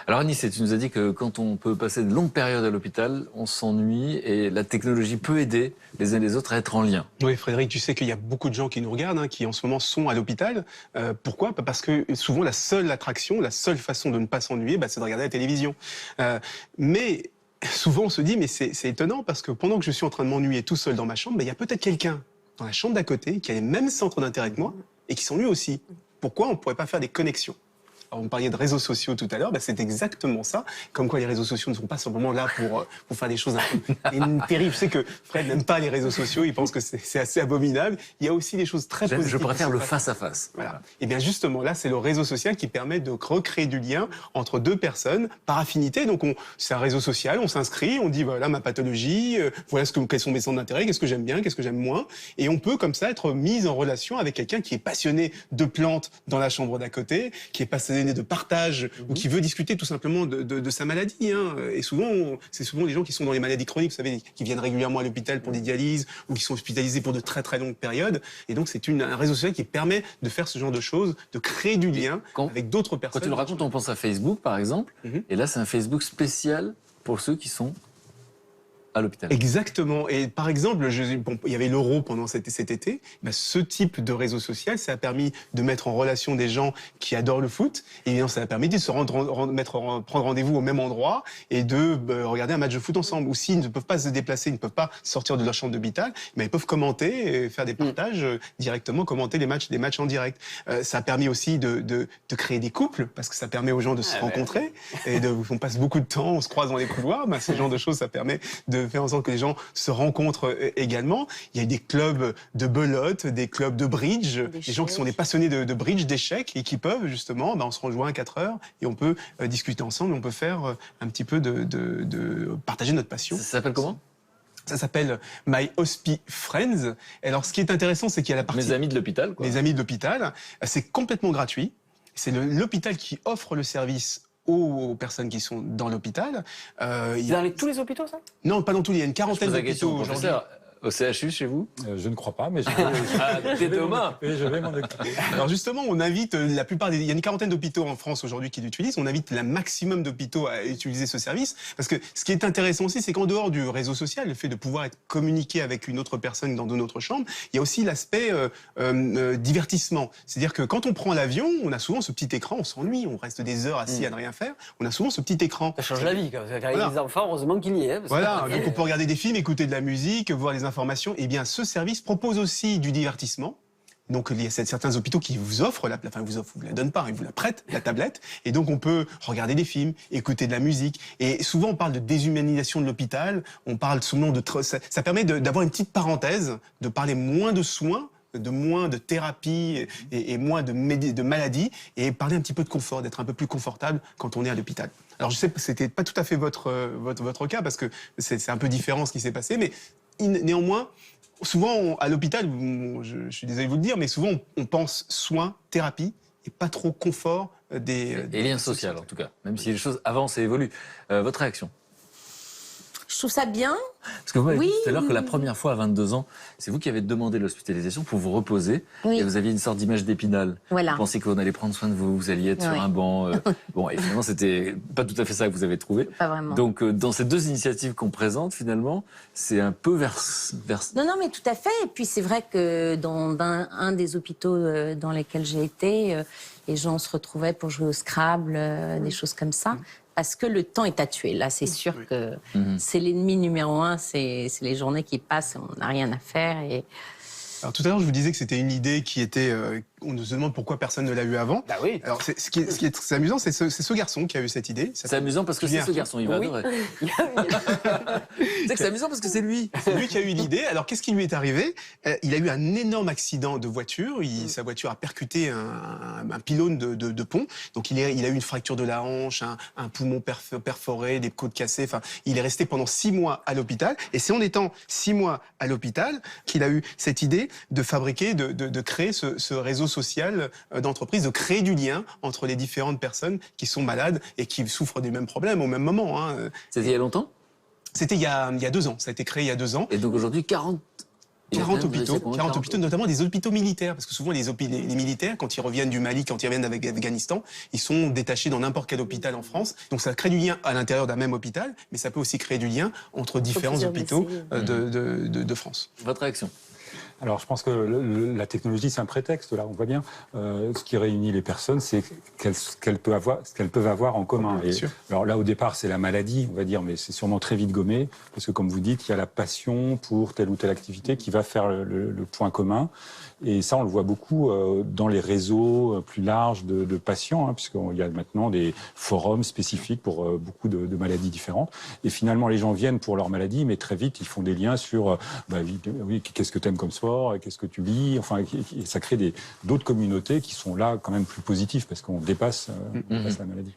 Alors Anissé, tu nous as dit que quand on peut passer de longues périodes à l'hôpital, on s'ennuie et la technologie peut aider les uns les autres à être en lien. Oui, Frédéric, tu sais qu'il y a beaucoup de gens qui nous regardent, qui en ce moment sont à l'hôpital. Pourquoi? Parce que souvent la seule attraction, la seule façon de ne pas s'ennuyer, c'est de regarder la télévision. Mais souvent on se dit, mais c'est étonnant parce que pendant que je suis en train de m'ennuyer tout seul dans ma chambre, il y a peut-être quelqu'un dans la chambre d'à côté qui a les mêmes centres d'intérêt que moi et qui s'ennuie aussi. Pourquoi on ne pourrait pas faire des connexions? Alors, on parlait de réseaux sociaux tout à l'heure, c'est exactement ça. Comme quoi les réseaux sociaux ne sont pas simplement là pour faire des choses un peu terribles. Je sais que Fred n'aime pas les réseaux sociaux, il pense que c'est assez abominable. Il y a aussi des choses très positives. Je préfère le face-à-face. Voilà. Et bien justement, là, c'est le réseau social qui permet de recréer du lien entre deux personnes par affinité. Donc c'est un réseau social, on s'inscrit, on dit voilà ma pathologie, voilà quels sont mes centres d'intérêt, qu'est-ce que j'aime bien, qu'est-ce que j'aime moins. Et on peut comme ça être mis en relation avec quelqu'un qui est passionné de plantes dans la chambre d'à côté, qui est passionné de partage ou qui veut discuter tout simplement de sa maladie. Et souvent, c'est souvent des gens qui sont dans les maladies chroniques, vous savez, qui viennent régulièrement à l'hôpital pour des dialyses ou qui sont hospitalisés pour de très très longues périodes. Et donc, c'est un réseau social qui permet de faire ce genre de choses, de créer du lien avec d'autres personnes. Quand tu le racontes, on pense à Facebook, par exemple. Et là, c'est un Facebook spécial pour ceux qui sont à l'hôpital. Exactement. Et par exemple, il y avait l'Euro pendant cet été. Ce type de réseau social, ça a permis de mettre en relation des gens qui adorent le foot. Et bien, ça a permis de se prendre rendez-vous au même endroit et de regarder un match de foot ensemble. Ou s'ils ne peuvent pas se déplacer, ils ne peuvent pas sortir de leur chambre d'hôpital, ils peuvent commenter, et faire des partages directement, commenter des matchs en direct. Ça a permis aussi de créer des couples, parce que ça permet aux gens de se rencontrer. Et on passe beaucoup de temps, on se croise dans les couloirs. Ce genre de choses, ça permet de faire en sorte que les gens se rencontrent également. Il y a des clubs de belote, des clubs de bridge, des gens qui sont des passionnés de bridge, d'échecs, et qui peuvent justement, on se rejoint à 4 heures et on peut discuter ensemble, on peut faire un petit peu de partager notre passion. Ça s'appelle comment ? Ça s'appelle My Hospi Friends. Alors, ce qui est intéressant, c'est qu'il y a la partie... Mes amis de l'hôpital, quoi. Mes amis de l'hôpital. C'est complètement gratuit. C'est l'hôpital qui offre le service aux personnes qui sont dans l'hôpital. Dans tous les hôpitaux, ça? Non, pas dans tous. Il y a une quarantaine d'hôpitaux aujourd'hui. Au CHU, chez vous? Je ne crois pas, mais je vais m'en occuper. Alors justement, on invite la plupart il y a une quarantaine d'hôpitaux en France aujourd'hui qui l'utilisent. On invite le maximum d'hôpitaux à utiliser ce service. Parce que ce qui est intéressant aussi, c'est qu'en dehors du réseau social, le fait de pouvoir être communiqué avec une autre personne dans notre chambre, il y a aussi l'aspect divertissement. C'est-à-dire que quand on prend l'avion, on a souvent ce petit écran, on s'ennuie, on reste des heures assis à ne rien faire. On a souvent ce petit écran. Ça change la vie, quand même. Avec les enfants, heureusement qu'il y est. Voilà, donc on peut regarder des films, écouter de la musique, voir les informations. Eh bien, ce service propose aussi du divertissement. Donc, il y a certains hôpitaux qui vous offrent, vous la donnent pas, ils vous la prêtent, la tablette. Et donc, on peut regarder des films, écouter de la musique. Et souvent, on parle de déshumanisation de l'hôpital. On parle souvent ça permet d'avoir une petite parenthèse, de parler moins de soins, de moins de thérapie et moins de maladies, et parler un petit peu de confort, d'être un peu plus confortable quand on est à l'hôpital. Alors, je sais que c'était pas tout à fait votre cas, parce que c'est un peu différent ce qui s'est passé, mais néanmoins, souvent, à l'hôpital, je suis désolé de vous le dire, mais souvent, on pense soins, thérapie, et pas trop confort des liens sociaux, en tout cas, même si les choses avancent et évoluent. Votre réaction? Je trouve ça bien. Parce que vous m'avez dit tout à l'heure que la première fois à 22 ans, c'est vous qui avez demandé l'hospitalisation pour vous reposer. Oui. Et vous aviez une sorte d'image d'Épinal. Voilà. Vous pensiez qu'on allait prendre soin de vous, vous alliez être sur un banc. Bon, et finalement, c'était pas tout à fait ça que vous avez trouvé. Pas vraiment. Donc, dans ces deux initiatives qu'on présente, finalement, c'est un peu vers... Non, mais tout à fait. Et puis, c'est vrai que dans un des hôpitaux dans lesquels j'ai été, les gens se retrouvaient pour jouer au Scrabble, des choses comme ça. Parce que le temps est à tuer. Là, c'est sûr que c'est l'ennemi numéro 1. C'est les journées qui passent, on n'a rien à faire. Alors tout à l'heure, je vous disais que c'était une idée qui était... on nous demande pourquoi personne ne l'a eu avant. Bah oui. Alors ce qui est très amusant, c'est ce garçon qui a eu cette idée. C'est amusant parce que c'est ce garçon, il va adorer. C'est amusant parce que c'est lui. C'est lui qui a eu l'idée. Alors qu'est-ce qui lui est arrivé? Il a eu un énorme accident de voiture. Sa voiture a percuté un pylône de pont. Donc il a eu une fracture de la hanche, un poumon perforé, des côtes cassées. Enfin, il est resté pendant 6 mois à l'hôpital. Et c'est en étant 6 mois à l'hôpital qu'il a eu cette idée de fabriquer, de créer ce réseau social d'entreprise, de créer du lien entre les différentes personnes qui sont malades et qui souffrent des mêmes problèmes au même moment. C'était il y a longtemps? C'était il y a 2 ans. Ça a été créé il y a 2 ans. Et donc aujourd'hui, 40 40 hôpitaux, notamment des hôpitaux militaires, parce que souvent les militaires, quand ils reviennent du Mali, quand ils reviennent d'Afghanistan, ils sont détachés dans n'importe quel hôpital en France. Donc ça crée du lien à l'intérieur d'un même hôpital, mais ça peut aussi créer du lien entre différents hôpitaux de France. Votre réaction? Alors, je pense que la technologie, c'est un prétexte, là, on voit bien. Ce qui réunit les personnes, c'est ce qu'elles peuvent avoir en commun. Et alors là, au départ, c'est la maladie, on va dire, mais c'est sûrement très vite gommé, parce que, comme vous dites, il y a la passion pour telle ou telle activité qui va faire le point commun. Et ça, on le voit beaucoup dans les réseaux plus larges de patients, puisqu'il y a maintenant des forums spécifiques pour beaucoup de maladies différentes. Et finalement, les gens viennent pour leur maladie, mais très vite, ils font des liens sur oui, qu'est-ce que tu aimes comme sport, qu'est-ce que tu lis. Enfin, ça crée d'autres communautés qui sont là quand même plus positives, parce qu'on dépasse la maladie.